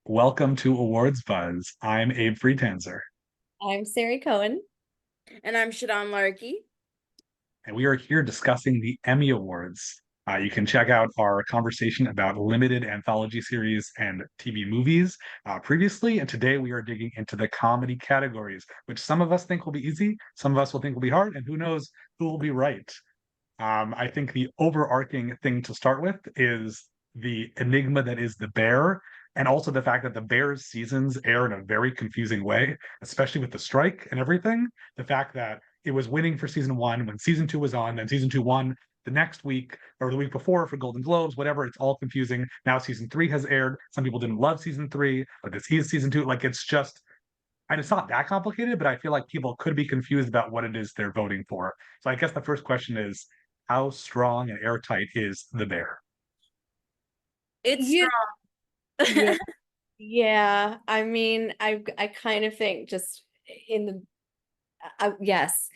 Welcome to Awards Buzz. I'm Abe Friedtanzer, I'm Sari Cohen. And I'm Shadan Larki. and we are here discussing the Emmy Awards. You can check out our conversation about limited anthology series and TV movies previously, and today we are digging into the comedy categories, which some of us think will be easy, some of us will think will be hard, and who knows who will be right. I think the overarching thing to start with is the enigma that is the bear, and also the fact that the Bears seasons air in a very confusing way, especially with the strike and everything. The fact that it was winning for season one when season two was on, then season two won the next week or the week before for Golden Globes, whatever. It's all confusing. Now season three has aired. Some people didn't love season three, but this is season two. Like it's just and it's not that complicated, but I feel like people could be confused about what it is they're voting for. So I guess the first question is, how strong and airtight is the bear? It's Yeah, strong. yeah, yeah. I mean, I kind of think just in the yes,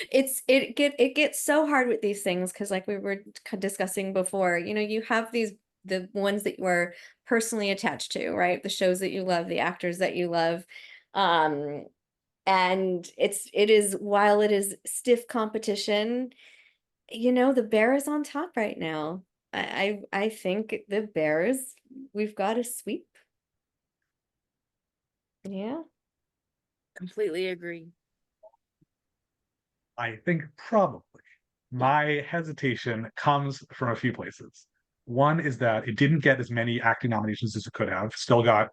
it gets so hard with these things because like we were discussing before, you have the ones that you are personally attached to, right? The shows that you love, the actors that you love, um, and it is while it is stiff competition. The bear is on top right now. I think the Bears, we've got a sweep. Yeah. Completely agree. I think probably. My hesitation comes from a few places. One is that it didn't get as many acting nominations as it could have. Still got,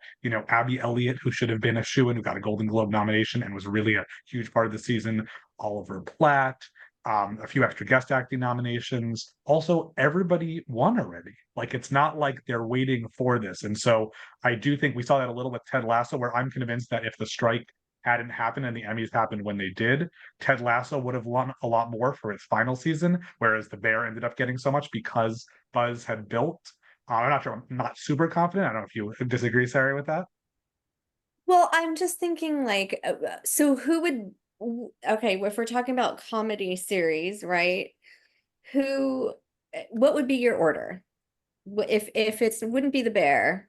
Abby Elliott, who should have been a shoo-in, who got a Golden Globe nomination and was really a huge part of the season. Oliver Platt, a few extra guest acting nominations. Also, everybody won already. Like it's not like they're waiting for this. And so I do think we saw that a little with Ted Lasso, where I'm convinced that if the strike hadn't happened and the Emmys happened when they did, Ted Lasso would have won a lot more for its final season, whereas The Bear ended up getting so much because Buzz had built. I'm not sure. I'm not super confident. I don't know if you disagree, Sarah, with that. Well, I'm just thinking like, so who would, okay, if we're talking about comedy series, right? Who, what would be your order? If it's wouldn't be the bear,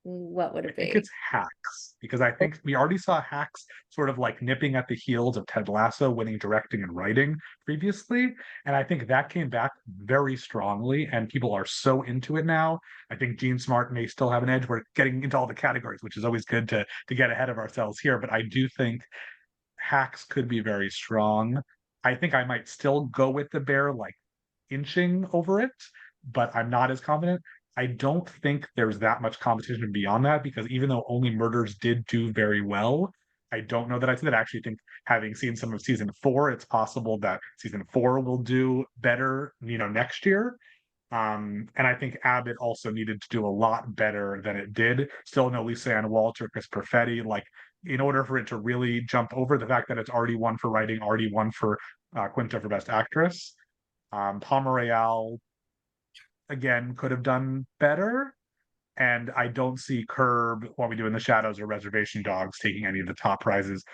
what would I it think be? it's Hacks because I think we already saw Hacks sort of like nipping at the heels of Ted Lasso winning directing and writing previously. And I think that came back very strongly and people are so into it now. I think Gene Smart may still have an edge. We're getting into all the categories, which is always good to get ahead of ourselves here. But I do think Hacks could be very strong. I think I might still go with the bear, like inching over it, but I'm not as confident. I don't think there's that much competition beyond that because even though Only Murders did do very well, I don't know that I said that. I actually think having seen some of season four, it's possible that season four will do better, next year. And I think Abbott also needed to do a lot better than it did. Still no Lisa Ann Walter, Chris Perfetti. Like, in order for it to really jump over the fact that it's already won for writing, already won for Quinta for Best Actress. Palma Real, again, could have done better. And I don't see Curb, What We Do in the Shadows, or Reservation Dogs taking any of the top prizes.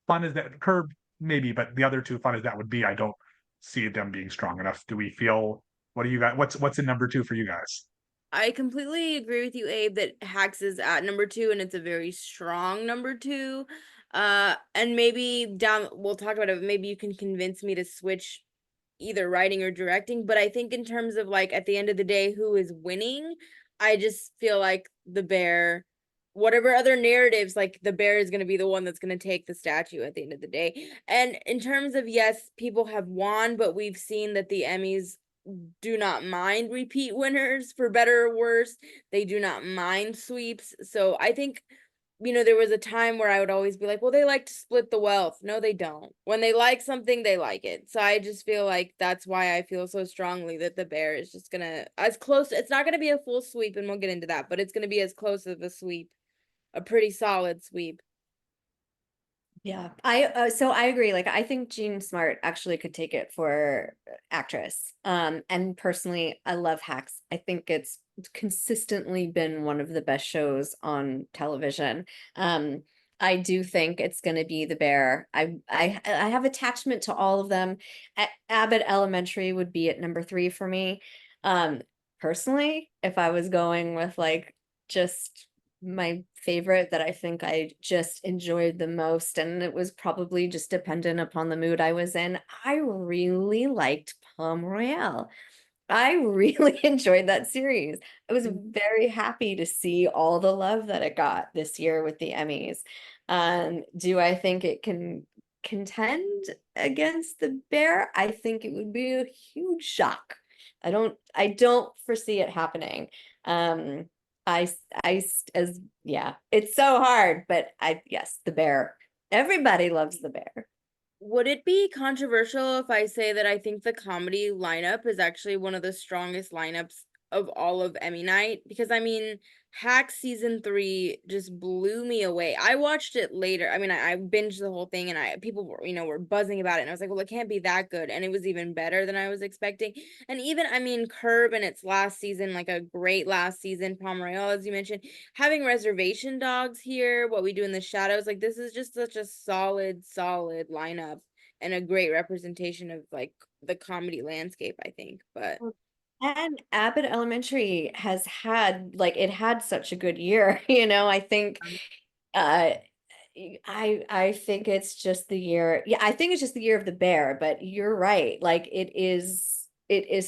Fun as that, Curb, maybe, but the other two, fun as that would be, I don't see them being strong enough. Do we feel, what do you guys, what's in number two for you guys? I completely agree with you, Abe, that Hacks is at number two and it's a very strong number two. And maybe down we'll talk about it. Maybe you can convince me to switch either writing or directing. But I think in terms of like at the end of the day, who is winning, I just feel like the bear, whatever other narratives, like the bear is gonna be the one that's gonna take the statue at the end of the day. And in terms of yes, people have won, but we've seen that the Emmys do not mind repeat winners for better or worse. They do not mind sweeps. So I think, there was a time where I would always be like, well, they like to split the wealth. No, they don't. When they like something, they like it. So I just feel like that's why I feel so strongly that the bear is just gonna as close. It's not gonna be a full sweep, and we'll get into that, but it's gonna be as close of a sweep, a pretty solid sweep. Yeah, so I agree. Like, I think Jean Smart actually could take it for actress. And personally, I love Hacks. I think it's consistently been one of the best shows on television. I do think it's going to be The Bear. I have attachment to all of them. Abbott Elementary would be at number three for me. Um, Personally, if I was going with like just my favorite that I think I just enjoyed the most, and it was probably just dependent upon the mood I was in. I really liked Palm Royale. I really enjoyed that series. I was very happy to see all the love that it got this year with the Emmys. Do I think it can contend against the Bear? I think it would be a huge shock. I don't foresee it happening. Um, as yeah, it's so hard, but yes, the Bear. Everybody loves the Bear. Would it be controversial if I say that I think the comedy lineup is actually one of the strongest lineups of all of Emmy night? Because I mean, Hack season 3 just blew me away. I watched it later. I mean, I binged the whole thing, and people were, were buzzing about it, and I was like, well, it can't be that good. And it was even better than I was expecting. And even, I mean, Curb in its last season, like a great last season, Palm Royale, as you mentioned, having Reservation Dogs here, What We Do in the Shadows, like this is just such a solid lineup and a great representation of like the comedy landscape, I think. But And Abbott Elementary has had like it had such a good year, you know. I think uh I think it's just the year. Yeah, I think it's just the year of the bear, but you're right. Like it is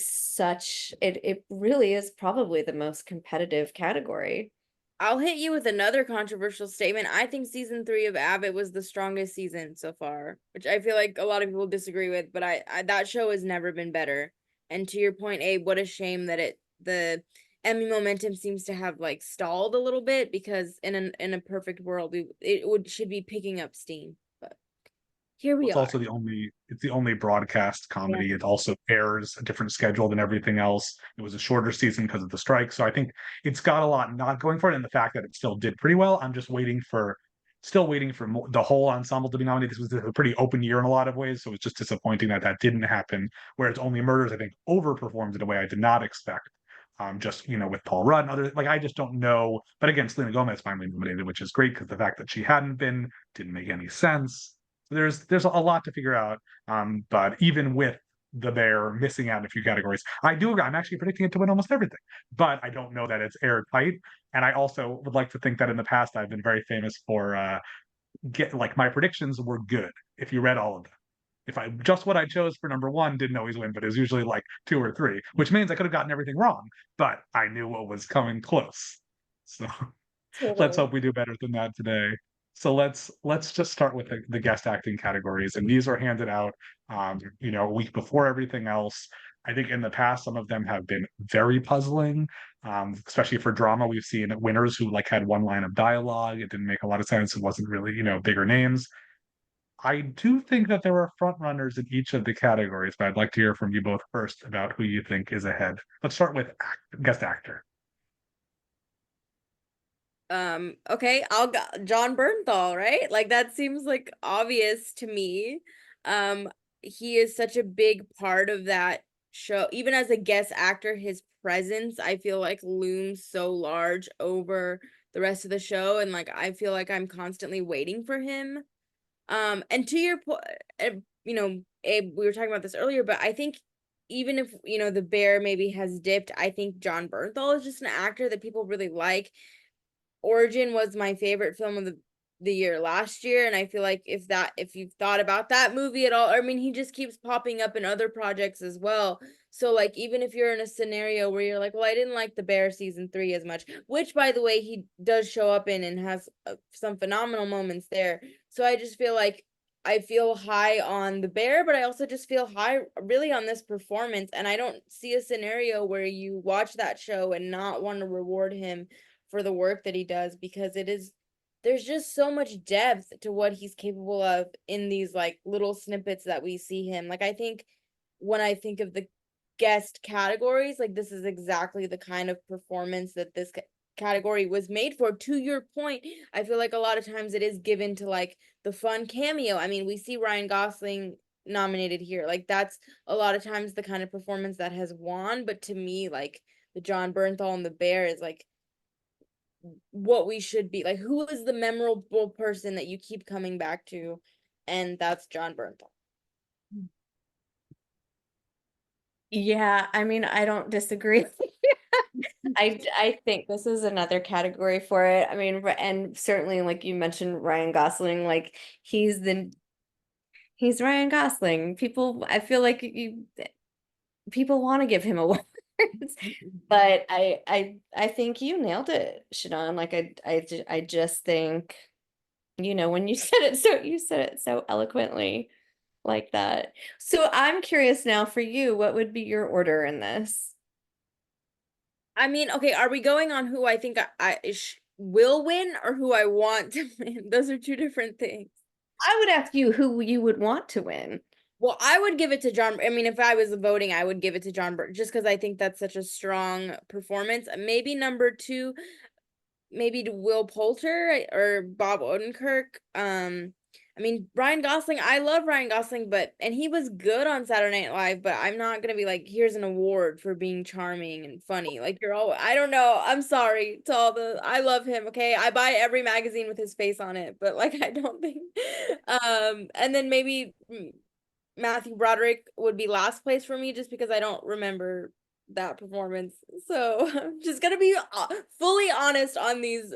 such it really is probably the most competitive category. I'll hit you with another controversial statement. I think season 3 of Abbott was the strongest season so far, which I feel like a lot of people disagree with, but I that show has never been better. And to your point, Abe, what a shame that the Emmy momentum seems to have like stalled a little bit, because in a perfect world it would should be picking up steam. But here we It's are. also the only broadcast Yeah. comedy. It also airs a different schedule than everything else. It was a shorter season because of the strike. So I think it's got a lot not going for it. And the fact that it still did pretty well, I'm just still waiting for the whole ensemble to be nominated. This was a pretty open year in a lot of ways. So it's just disappointing that that didn't happen. Whereas Only Murders, I think, overperformed in a way I did not expect. Just with Paul Rudd and other, like, I just don't know. But again, Selena Gomez finally nominated, which is great because the fact that she hadn't been didn't make any sense. There's a lot to figure out. But even with the Bear missing out in a few categories, I do agree. I'm actually predicting it to win almost everything, but I don't know that it's airtight. And I also would like to think that in the past I've been very famous for get like my predictions were good. If you read all of them, if I just what I chose for number one didn't always win, but it was usually like two or three, which means I could have gotten everything wrong, but I knew what was coming close. So let's Totally. hope we do better than that today. So let's just start with the guest acting categories, and these are handed out, a week before everything else. I think in the past some of them have been very puzzling, especially for drama. We've seen winners who like had one line of dialogue. It didn't make a lot of sense. It wasn't really bigger names. I do think that there are front runners in each of the categories, but I'd like to hear from you both first about who you think is ahead. Let's start with guest actor. Okay, I'll go John Bernthal, right? Like that seems like obvious to me. Um, he is such a big part of that show. Even as a guest actor, his presence, I feel like, looms so large over the rest of the show, and like I feel like I'm constantly waiting for him. And to your point, Abe, we were talking about this earlier, but I think even if, the Bear maybe has dipped, I think John Bernthal is just an actor that people really like. Origin was my favorite film of the year last year, and I feel like if you've thought about that movie at all, I mean, he just keeps popping up in other projects as well. So like even if you're in a scenario where you're like, well, I didn't like The Bear season 3 as much, which by the way he does show up in and has some phenomenal moments there. So I just feel like I feel high on The Bear, but I also just feel high really on this performance, and I don't see a scenario where you watch that show and not want to reward him for the work that he does, because there's just so much depth to what he's capable of in these like little snippets that we see him. Like I think when I think of the guest categories, like this is exactly the kind of performance that this category was made for. To your point, I feel like a lot of times it is given to like the fun cameo. I mean, we see Ryan Gosling nominated here. Like that's a lot of times the kind of performance that has won, but to me, like the John Bernthal and the Bear is like what we should be like. Who is the memorable person that you keep coming back to? And that's John Bernthal. Yeah, I mean, I don't disagree. I think this is another category for it. I mean, and certainly like you mentioned Ryan Gosling, like he's Ryan Gosling. People, I feel like people want to give him awards, but I think you nailed it, Shadan. Like I just think, when you said it so eloquently like that. So I'm curious now for you, what would be your order in this? I mean, okay, are we going on who I think will win or who I want to win? Those are two different things. I would ask you who you would want to win. Well, I would give it to John. I mean, if I was voting, I would give it to John Burt just because I think that's such a strong performance. Maybe number two, maybe to Will Poulter or Bob Odenkirk. I mean, Ryan Gosling, I love Ryan Gosling, and he was good on Saturday Night Live, but I'm not gonna be like, here's an award for being charming and funny. Like you're all, I don't know. I'm sorry to all I love him, okay? I buy every magazine with his face on it, but like I don't think and then maybe Matthew Broderick would be last place for me just because I don't remember that performance. So I'm just gonna be fully honest on these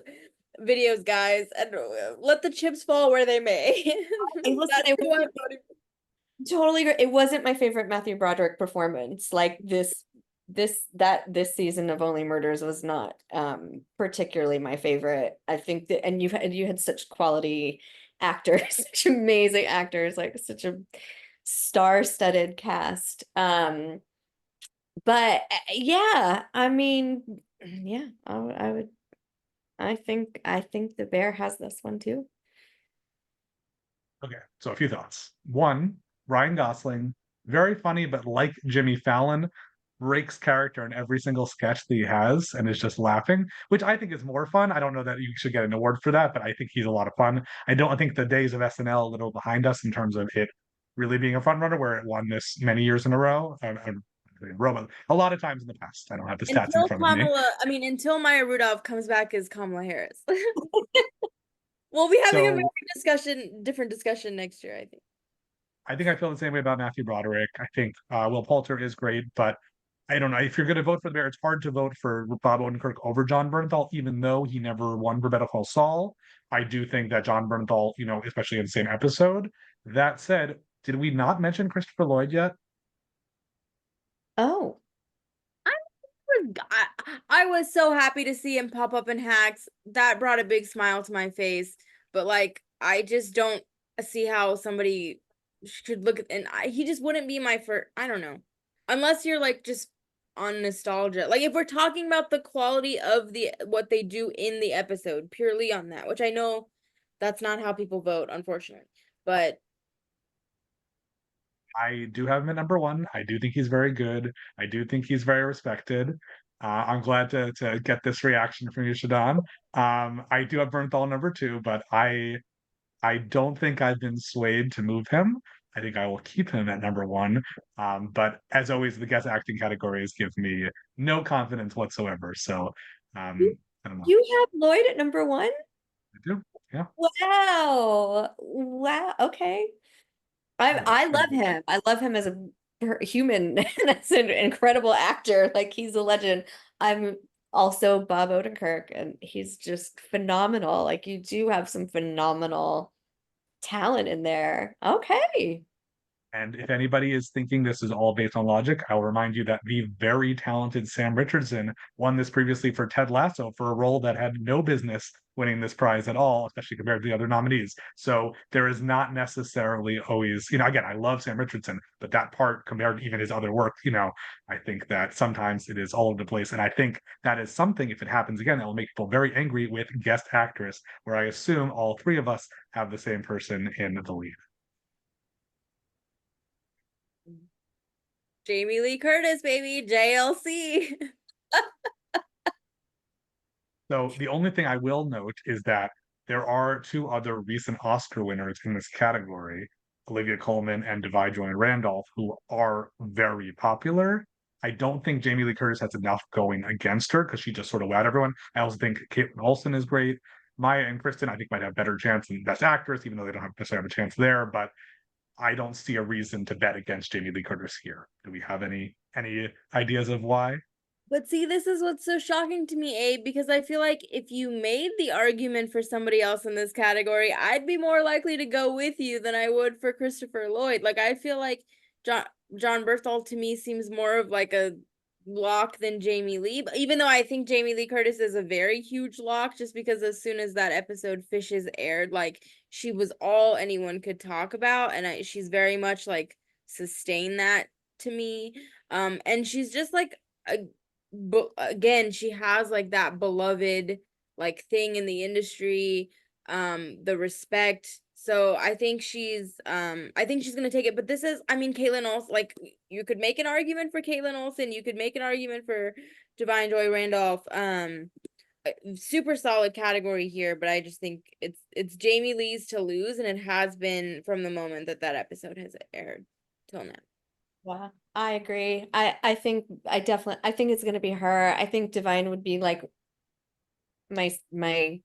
videos, guys, and let the chips fall where they may. Listen, That's who I'm voting for. totally agree. It wasn't my favorite Matthew Broderick performance. Like this season of Only Murders was not particularly my favorite. I think that, and you had such quality actors, such amazing actors, like such a star-studded cast. But yeah, I mean, yeah, I would. I think the bear has this one too. Okay, so a few thoughts. One, Ryan Gosling, very funny, but like Jimmy Fallon, breaks character in every single sketch that he has and is just laughing, which I think is more fun. I don't know that you should get an award for that, but I think he's a lot of fun. I don't think the days of SNL a little behind us in terms of it really being a front runner where it won this many years in a row. A lot of times in the past. I don't have the stats in front of me. Until Maya Rudolph comes back as Kamala Harris. We'll be having a So very different discussion next year, I think. I feel the same way about Matthew Broderick. I think Will Poulter is great, but I don't know. If you're going to vote for the Bear, it's hard to vote for Bob Odenkirk over John Bernthal, even though he never won for Better Call Saul. I do think that John Bernthal, especially in the same episode. That said, did we not mention Christopher Lloyd yet? Oh, I was so happy to see him pop up in Hacks. That brought a big smile to my face. But like, I just don't see how somebody should look at, and he just wouldn't be my first. I don't know, unless you're like just on nostalgia. Like if we're talking about the quality of what they do in the episode, purely on that, which I know that's not how people vote, unfortunately. But I do have him at number one. I do think he's very good. I do think he's very respected. I'm glad to get this reaction from you, Shadan. I do have Bernthal number two, but I don't think I've been swayed to move him. I think I will keep him at number one. But as always, the guest acting categories give me no confidence whatsoever. So I don't know. you have Lloyd at number one? I do. Yeah. Wow. Wow. Okay. I love him. I love him as a human and as an incredible actor. Like he's a legend. I'm also Bob Odenkirk, and he's just phenomenal. Like you do have some phenomenal talent in there. Okay. And if anybody is thinking this is all based on logic, I'll remind you that the very talented Sam Richardson won this previously for Ted Lasso for a role that had no business winning this prize at all, especially compared to the other nominees. So there is not necessarily always, again, I love Sam Richardson, but that part compared to even his other work, I think that sometimes it is all over the place. And I think that is something, if it happens again, that will make people very angry with guest actress, where I assume all three of us have the same person in the lead. Jamie Lee Curtis, baby, JLC. So the only thing I will note is that there are two other recent Oscar winners in this category, Olivia Colman and Divide Joy Randolph, who are very popular. I don't think Jamie Lee Curtis has enough going against her because she just sort of wowed everyone. I also think Caitlin Olsen is great. Maya and Kristen, I think, might have better chance in Best Actress, even though they don't necessarily have a chance there. But I don't see a reason to bet against Jamie Lee Curtis here. Do we have any ideas of why? But see, this is what's so shocking to me, Abe, because I feel like if you made the argument for somebody else in this category, I'd be more likely to go with you than I would for Christopher Lloyd. Like, I feel like John John Berthal to me seems more of like a lock than Jamie Lee, but even though I think Jamie Lee Curtis is a very huge lock, just because as soon as that episode Fishes aired, like she was all anyone could talk about, and she's very much like sustained that to me. And she's just like a but again, she has like that beloved like thing in the industry, the respect. So I think she's gonna take it. But this is, I mean, Caitlin Olsen, like you could make an argument for Caitlin Olsen, you could make an argument for Divine Joy Randolph. Super solid category here, but I just think it's Jamie Lee's to lose, and it has been from the moment that that episode has aired till now. Yeah, I agree. I think I think it's gonna be her. I think Divine would be like my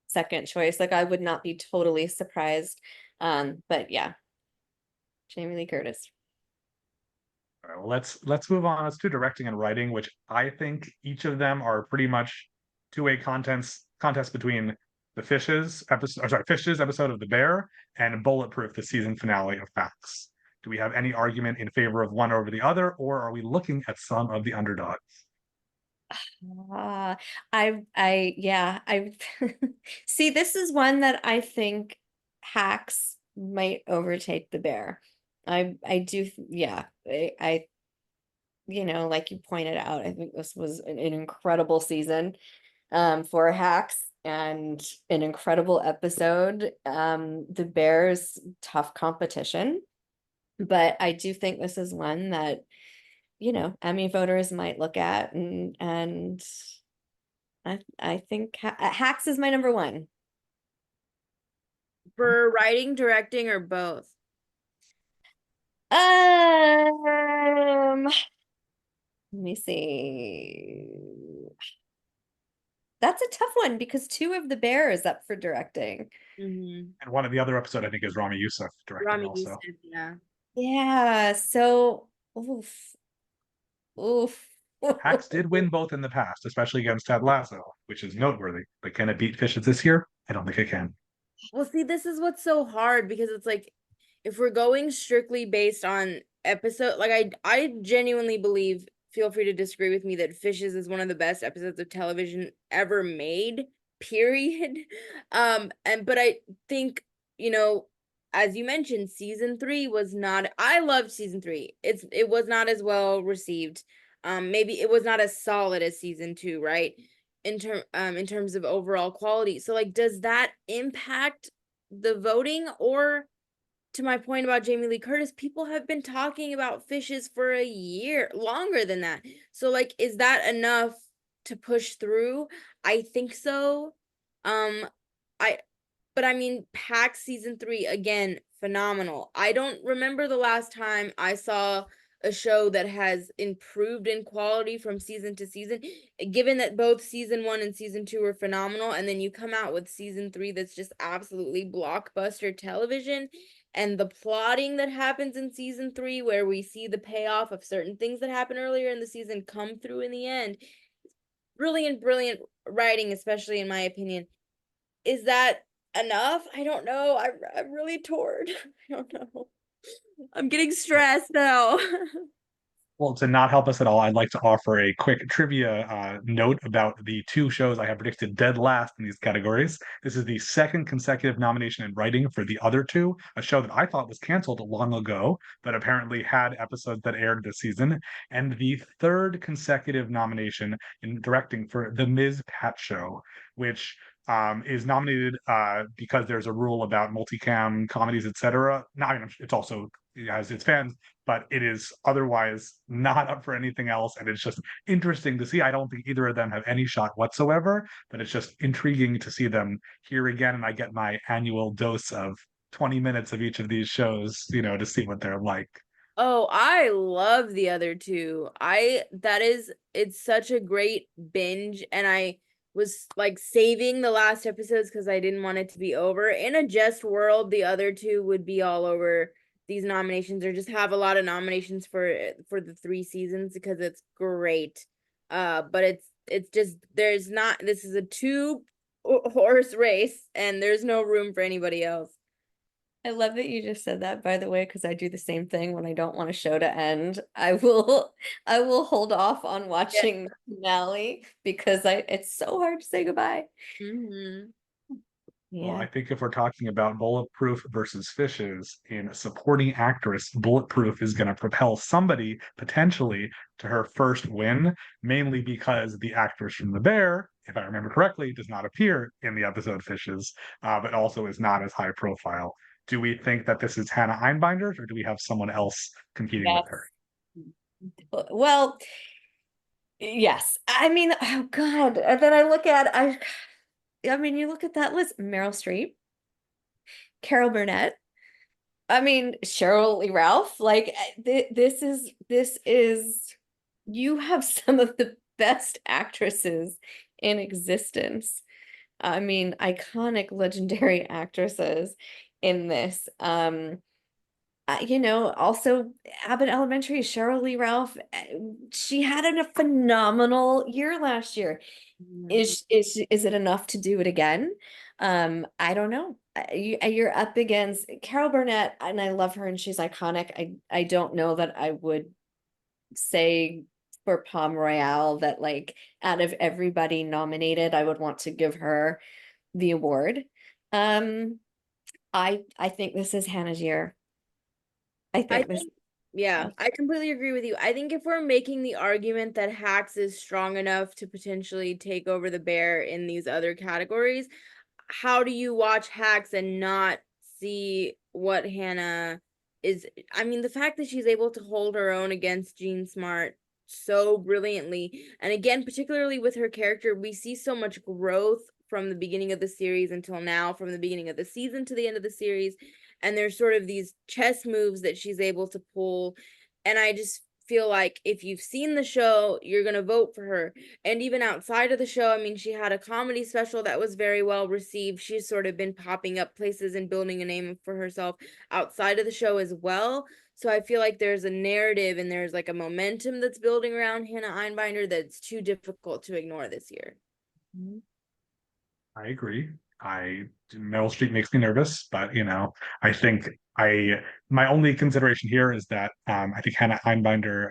second choice. Like I would not be totally surprised. But yeah, Jamie Lee Curtis. All right, well, let's move on. Let's do directing and writing, which I think each of them are pretty much two-way contest between the Fishes episode of The Bear and Bulletproof, the season finale of Facts. Do we have any argument in favor of one over the other, or are we looking at some of the underdogs? Ah, yeah, I see. This is one that I think Hacks might overtake the Bear. I do, yeah. Like you pointed out, I think this was an incredible season for Hacks and an incredible episode. The Bears, tough competition, but I do think this is one that Emmy voters might look at, and I think Hacks is my number one. For writing, directing, or both? Let me see. That's a tough one because two of the Bear is up for directing. Mm-hmm. And one of the other episode, I think, is Rami Youssef directing Rami also. Youssef, yeah. Yeah, so oof, oof. Hacks did win both in the past, especially against Ted Lasso, which is noteworthy. But can it beat Fishes this year? I don't think it can. Well, see, this is what's so hard because it's like if we're going strictly based on episode, like I genuinely believe, feel free to disagree with me, that Fishes is one of the best episodes of television ever made, period. And but I think, as you mentioned, season 3 was not, I loved season 3. It was not as well received. Maybe it was not as solid as season 2, right? In terms of overall quality. So like does that impact the voting? Or to my point about Jamie Lee Curtis, people have been talking about Fishes for a year, longer than that. So like is that enough to push through? I think so. I but I mean, Pack season 3, again, phenomenal. I don't remember the last time I saw a show that has improved in quality from season to season, given that both season 1 and season 2 were phenomenal, and then you come out with season 3 that's just absolutely blockbuster television. And the plotting that happens in season 3, where we see the payoff of certain things that happen earlier in the season come through in the end. Brilliant writing, especially in my opinion. Is that enough? I don't know. I'm really torn. I don't know. I'm getting stressed now. Well, to not help us at all, I'd like to offer a quick trivia note about the two shows I have predicted dead last in these categories. This is the second consecutive nomination in writing for the other two, a show that I thought was canceled long ago, but apparently had episodes that aired this season, and the third consecutive nomination in directing for The Ms. Pat Show, which is nominated because there's a rule about multicam comedies, etc. Not, I mean, it's also it has its fans, but it is otherwise not up for anything else. And it's just interesting to see. I don't think either of them have any shot whatsoever, but it's just intriguing to see them here again. And I get my annual dose of 20 minutes of each of these shows, to see what they're like. Oh, I love the other two. It's such a great binge, and I was like saving the last episodes because I didn't want it to be over. In a just world, the other two would be all over these nominations, or just have a lot of nominations for the 3 seasons because it's great. But it's just there's not, this is a horse race and there's no room for anybody else. I love that you just said that, by the way, because I do the same thing when I don't want a show to end. I will hold off on watching the finale because it's so hard to say goodbye. Mhm. Well, I Yeah. think if we're talking about Bulletproof versus Fishes in a supporting actress, Bulletproof is going to propel somebody potentially to her first win, mainly because the actress from The Bear, if I remember correctly, does not appear in the episode Fishes, but also is not as high profile. Do we think that this is Hannah Einbinder, or do we have someone else competing with her? Yes. Well, yes. I mean, oh God. And then I mean, you look at that list, Meryl Streep, Carol Burnett. I mean, Cheryl Lee Ralph, like this is you have some of the best actresses in existence. I mean, iconic, legendary actresses in this. Also Abbott Elementary, Cheryl Lee Ralph, she had a phenomenal year last year. Mhm. Is it enough to do it again? I don't know. You're up against Carol Burnett, and I love her, and she's iconic. I don't know that I would say for Palm Royale that like out of everybody nominated, I would want to give her the award. Um, I think this is Hannah's year. I I think this. think, yeah, I completely agree with you. I think if we're making the argument that Hacks is strong enough to potentially take over the Bear in these other categories, how do you watch Hacks and not see what Hannah is? I mean, the fact that she's able to hold her own against Jean Smart so brilliantly, and again, particularly with her character, we see so much growth from the beginning of the series until now, from the beginning of the season to the end of the series, and there's sort of these chess moves that she's able to pull, and I just feel like if you've seen the show, you're going to vote for her. And even outside of the show, I mean, she had a comedy special that was very well received. She's sort of been popping up places and building a name for herself outside of the show as well. So I feel like there's a narrative and there's like a momentum that's building around Hannah Einbinder that's too difficult to ignore this year. I agree. Meryl Streep makes me nervous, but I think I my only consideration here is that I think Hannah Einbinder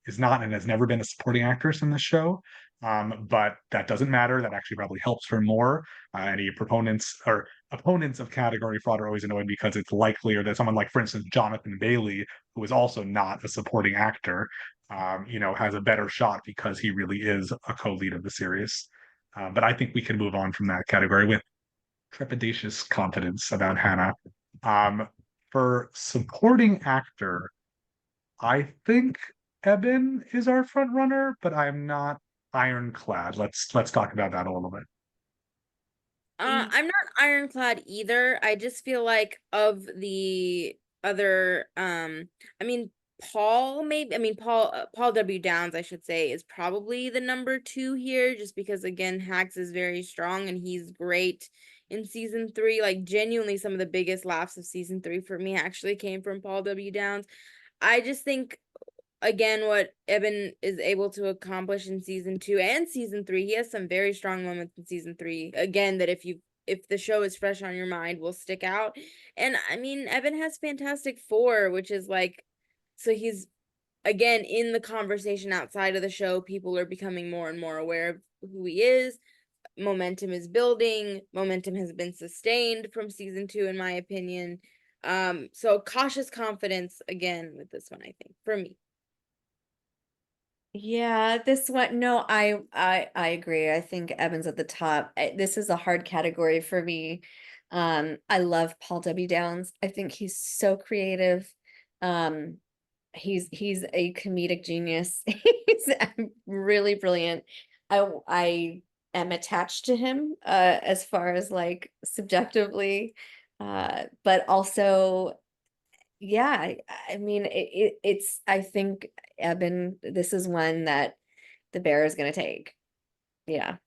is not and has never been a supporting actress in this show. But that doesn't matter. That actually probably helps her more. Any proponents or opponents of category fraud are always annoyed because it's likelier that someone like, for instance, Jonathan Bailey, who is also not a supporting actor, has a better shot because he really is a co-lead of the series. But I think we can move on from that category with trepidatious confidence about Hannah. Um, for supporting actor, I think Eben is our front runner, but I'm not ironclad. Let's talk about that a little bit. I'm not ironclad either. I just feel like of the other, I mean, Paul W. Downs, I should say, is probably the number two here, just because again, Hacks is very strong and he's great in season 3. Like genuinely, some of the biggest laughs of season 3 for me actually came from Paul W. Downs. I just think again what Eben is able to accomplish in season 2 and season 3, he has some very strong moments in season 3 again that if the show is fresh on your mind will stick out. And I mean, Eben has Fantastic Four, which is like, so he's again in the conversation outside of the show, people are becoming more and more aware of who he is. Momentum is building, momentum has been sustained from season 2 in my opinion. So cautious confidence again with this one, I think, for me. Yeah, this one, no, I agree. I think Evan's at the top. This is a hard category for me. I love Paul W. Downs. I think he's so creative. Um, he's a comedic genius. He's really brilliant. I am attached to him as far as like subjectively, but also yeah, I mean it's I think Eben, this is one that the Bear is going to take. Yeah.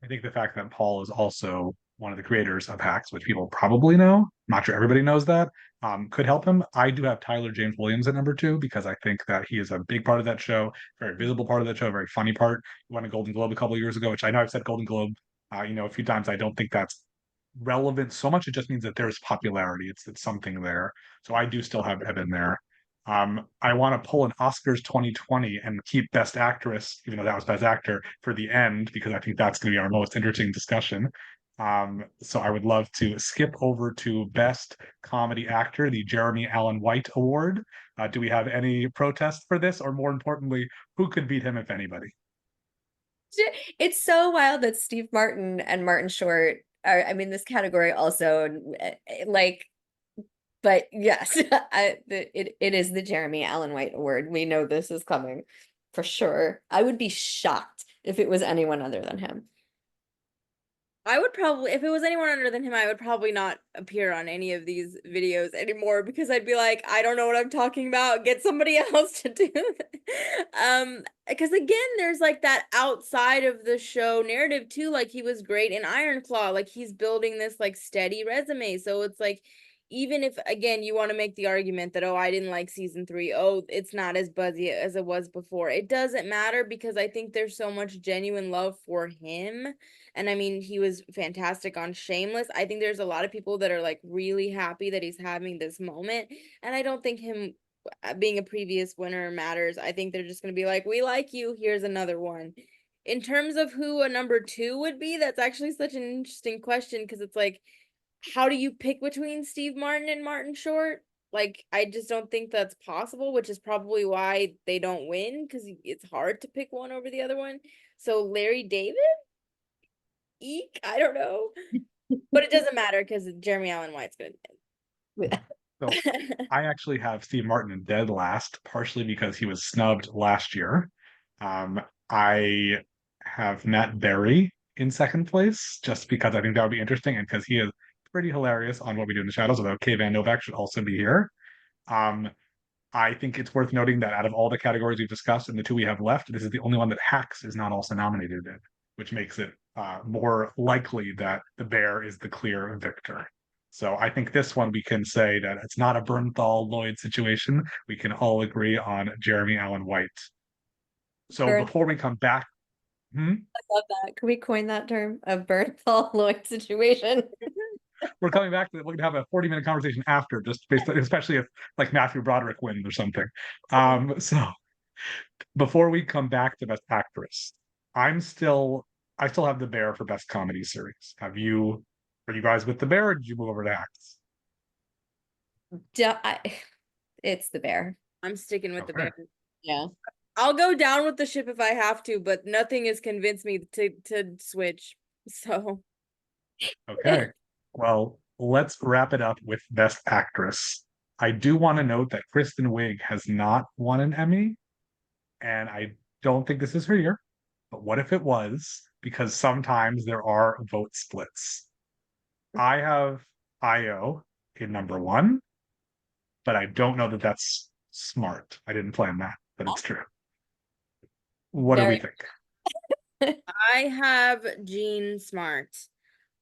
I think the fact that Paul is also one of the creators of Hacks, which people probably know. I'm not sure everybody knows that. Could help him. I do have Tyler James Williams at number 2 because I think that he is a big part of that show, very visible part of that show, very funny part. He won a Golden Globe a couple of years ago, which I know I've said Golden Globe, a few times. I don't think that's relevant so much. It just means that there's popularity. It's something there. So I do still have Evan there. I want to pull an Oscars 2020 and keep Best Actress, even though that was Best Actor, for the end because I think that's going to be our most interesting discussion. So I would love to skip over to Best Comedy Actor, the Jeremy Allen White Award. Do we have any protest for this, or more importantly, who could beat him if anybody? It's so wild that Steve Martin and Martin Short are, I mean, this category also, like, but yes, it is the Jeremy Allen White Award. We know this is coming for sure. I would be shocked if it was anyone other than him. I would probably, if it was anyone other than him, I would probably not appear on any of these videos anymore because I'd be like, I don't know what I'm talking about. Get somebody else to do it. Because again, there's like that outside of the show narrative too. Like he was great in Iron Claw. Like he's building this like steady resume. So it's like, even if again you want to make the argument that, oh, I didn't like season 3, oh, it's not as buzzy as it was before, it doesn't matter because I think there's so much genuine love for him. And I mean, he was fantastic on Shameless. I think there's a lot of people that are like really happy that he's having this moment. And I don't think him being a previous winner matters. I think they're just going to be like, we like you. Here's another one. In terms of who a number 2 would be, that's actually such an interesting question because it's like, how do you pick between Steve Martin and Martin Short? Like, I just don't think that's possible, which is probably why they don't win because it's hard to pick one over the other one. So Larry David? Eek, I don't know. But it doesn't matter because Jeremy Allen White's gonna So win. I actually have Steve Martin in dead last, partially because he was snubbed last year. I have Matt Berry in second place, just because I think that would be interesting and because he is pretty hilarious on What We Do in the Shadows, although Kay Van Novak should also be here. Um, I think it's worth noting that out of all the categories we've discussed and the 2 we have left, this is the only one that Hacks is not also nominated in, which makes it more likely that the Bear is the clear victor. So I think this one we can say that it's not a Bernthal Lloyd situation. We can all agree on Jeremy Allen White. So Burn, before we come back, I love that. Can we coin that term? A Bernthal Lloyd situation? we're coming back to it. We're gonna have a 40-minute conversation after, just based on, especially if like Matthew Broderick wins or something. So before we come back to Best Actress, I still have the Bear for Best Comedy Series. Are you guys with the Bear, or did you move over to Acts? It's the Bear. I'm sticking with the Okay. Bear. Yeah. I'll go down with the ship if I have to, but nothing has convinced me to switch. So Okay. Well, let's wrap it up with Best Actress. I do want to note that Kristen Wiig has not won an Emmy, and I don't think this is her year. But what if it was? Because sometimes there are vote splits. I have IO in number 1, but I don't know that that's smart. I didn't plan that, but it's true. What do we Very. think? I have Jean Smart.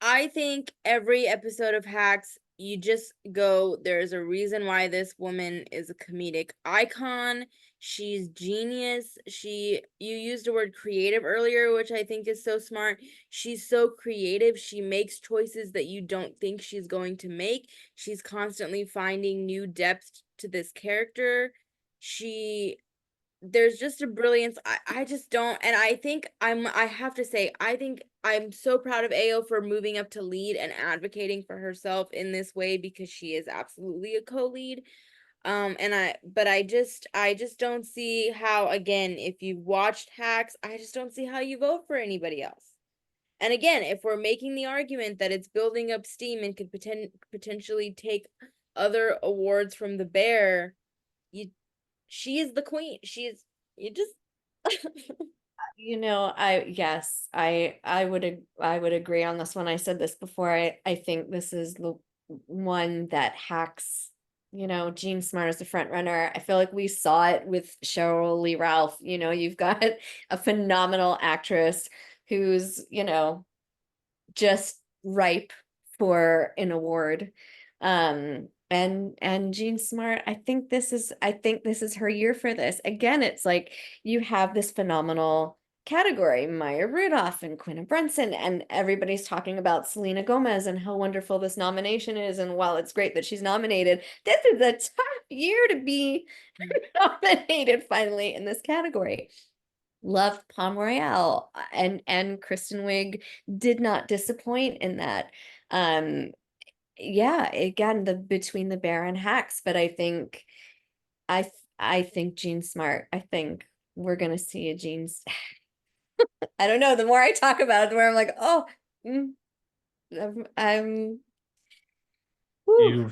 I think every episode of Hacks, you just go, there's a reason why this woman is a comedic icon. She's genius. You used the word creative earlier, which I think is so smart. She's so creative. She makes choices that you don't think she's going to make. She's constantly finding new depth to this character. There's just a brilliance. I just don't, and I have to say, I think I'm so proud of AO for moving up to lead and advocating for herself in this way because she is absolutely a co-lead. But I just don't see how, again, if you've watched Hacks, I just don't see how you vote for anybody else. And again, if we're making the argument that it's building up steam and could potentially take other awards from the Bear, she is the queen. You just I would agree on this one. I said this before. I think this is the one that Hacks, Jean Smart is the front runner. I feel like we saw it with Cheryl Lee Ralph. You've got a phenomenal actress who's, just ripe for an award. And Jean Smart, I think this is her year for this. Again, it's like you have this phenomenal category, Maya Rudolph and Quinta Brunson, and everybody's talking about Selena Gomez and how wonderful this nomination is. And while it's great that she's nominated, this is a tough year to be nominated finally in this category. Loved Palm Royale, and Kristen Wiig did not disappoint in that. Yeah, again, the between the Bear and Hacks, but I think Jean Smart. I think we're gonna see a Jean's. I don't know. The more I talk about it, the more I'm like, oh, mm, I'm whew.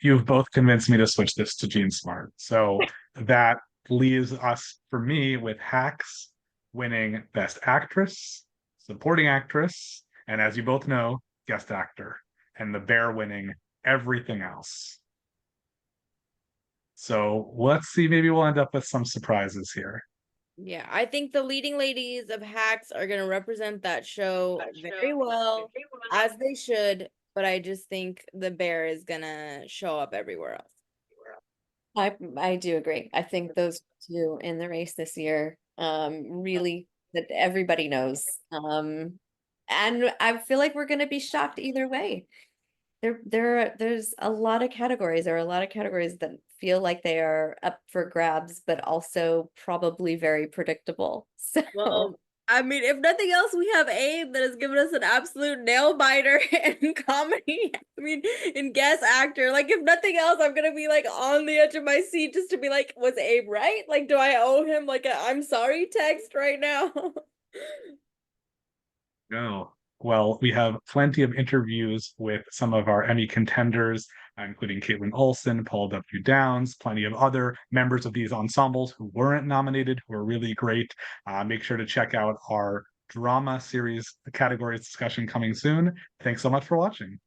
You've both convinced me to switch this to Gene Smart. So that leaves us, for me, with Hacks winning Best Actress, Supporting Actress, and as you both know, Guest Actor, and The Bear winning everything else. So let's see, maybe we'll end up with some surprises here. Yeah, I think the leading ladies of Hacks are going to represent that show very well, as they should, but I just think the Bear is going to show up everywhere else. I do agree. I think those two in the race this year, really that everybody knows. And I feel like we're gonna be shocked either way. There's a lot of categories. There are a lot of categories that feel like they are up for grabs, but also probably very predictable. So Well, I mean, if nothing else, we have Abe that has given us an absolute nail biter in comedy. I mean, in guest actor. Like, if nothing else, I'm gonna be like on the edge of my seat just to be like, was Abe right? Like, do I owe him like a I'm sorry text right now? No. Well, we have plenty of interviews with some of our Emmy contenders, including Caitlin Olsen, Paul W. Downs, plenty of other members of these ensembles who weren't nominated, who are really great. Make sure to check out our drama series categories discussion coming soon. Thanks so much for watching.